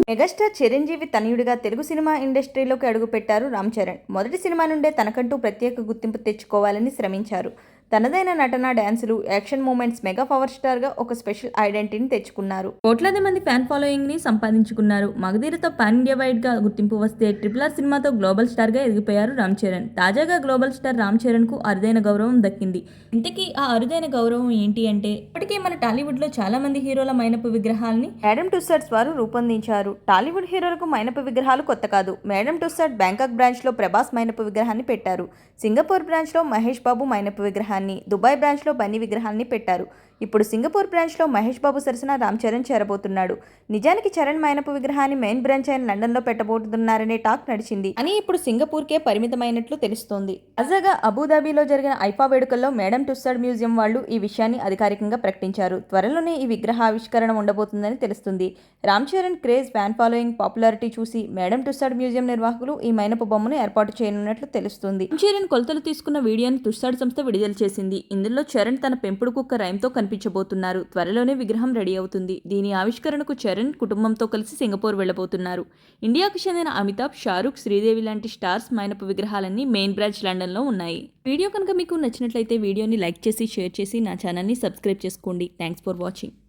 Megastar Chiranjeevi తనయుడిగా Telugu cinema ఇండస్ట్రీలోకి అడుగుపెట్టారు రామ్ చరణ్. మొదటి సినిమా నుండే తనకంటూ ప్రత్యేక గుర్తింపు తెచ్చుకోవాలని శ్రమించారు. తనదైన నటన, డ్యాన్సులు, యాక్షన్ మూమెంట్స్ మెగా పవర్ స్టార్గా ఒక స్పెషల్ ఐడెంటిటీని తెచ్చుకున్నారు. కోట్లాది మంది ఫ్యాన్ ఫాలోయింగ్ని సంపాదించుకున్నారు. మగధీరతో పాన్ ఇండియా వైడ్గా గుర్తింపు వస్తే RRR సినిమాతో గ్లోబల్ స్టార్గా ఎదిగిపోయారు రామ్ చరణ్. తాజాగా గ్లోబల్ స్టార్ రామ్ చరణ్కు అరుదైన గౌరవం దక్కింది. ఇంతకీ ఆ అరుదైన గౌరవం ఏంటి అంటే, ఇప్పటికే మన టాలీవుడ్లో చాలా మంది హీరోల మైనపు విగ్రహాల్ని మేడమ్ టుస్సాడ్స్ వారు రూపొందించారు. టాలీవుడ్ హీరోలకు మైనపు విగ్రహాలు కొత్త కాదు. మేడమ్ టుస్సాడ్ బ్యాంకాక్ బ్రాంచ్లో ప్రభాస్ మైనపు విగ్రహాన్ని పెట్టారు. సింగపూర్ బ్రాంచ్లో మహేష్ బాబు మైనపు విగ్రహాన్ని, దుబాయ్ బ్రాంచ్లో బన్నీ విగ్రహాన్ని పెట్టారు. ఇప్పుడు సింగపూర్ బ్రాంచ్లో మహేష్ బాబు సరసన రామ్ చరణ్ చేరబోతున్నాడు. నిజానికి చరణ్ మైనపు విగ్రహాన్ని మెయిన్ బ్రాంచ్ అయిన లండన్లో పెట్టబోతున్నారనే టాక్ నడిచింది. అని ఇప్పుడు సింగపూర్కే పరిమితమైనట్లు తెలుస్తోంది. తాజాగా అబుదాబిలో జరిగిన ఐఫా వేడుకల్లో మేడమ్ టుస్సాడ్ మ్యూజియం వాళ్ళు ఈ విషయాన్ని అధికారికంగా ప్రకటించారు. త్వరలోనే ఈ విగ్రహ ఆవిష్కరణ ఉండబోతుందని తెలుస్తుంది. Ram Charan craze, fan following, popularity చూసి మేడమ్ టుస్సాడ్ మ్యూజియం నిర్వాహకులు ఈ మైనపు బొమ్మను ఏర్పాటు చేయనున్నట్లు తెలుస్తుంది. రామ్ చరణ్ కొలతలు తీసుకున్న వీడియోని టుస్సాడ్ సంస్థ విడుదల చేసింది. ఇందులో చరణ్ తన పెంపుడు కుక్క రైమ్తో కనిపించబోతున్నారు. త్వరలోనే విగ్రహం రెడీ అవుతుంది. దీని ఆవిష్కరణకు చరణ్ కుటుంబంతో కలిసి సింగపూర్ వెళ్లబోతున్నారు. ఇండియాకు చెందిన అమితాబ్, షారూక్, శ్రీదేవి లాంటి స్టార్స్ మైనపు విగ్రహాలన్నీ మెయిన్ బ్రాంచ్ లండన్లో ఉన్నాయి. వీడియో కనుక మీకు నచ్చినట్లయితే వీడియోని లైక్ చేసి, షేర్ చేసి నా ఛానల్ని సబ్స్క్రైబ్ చేసుకోండి. Thanks for watching.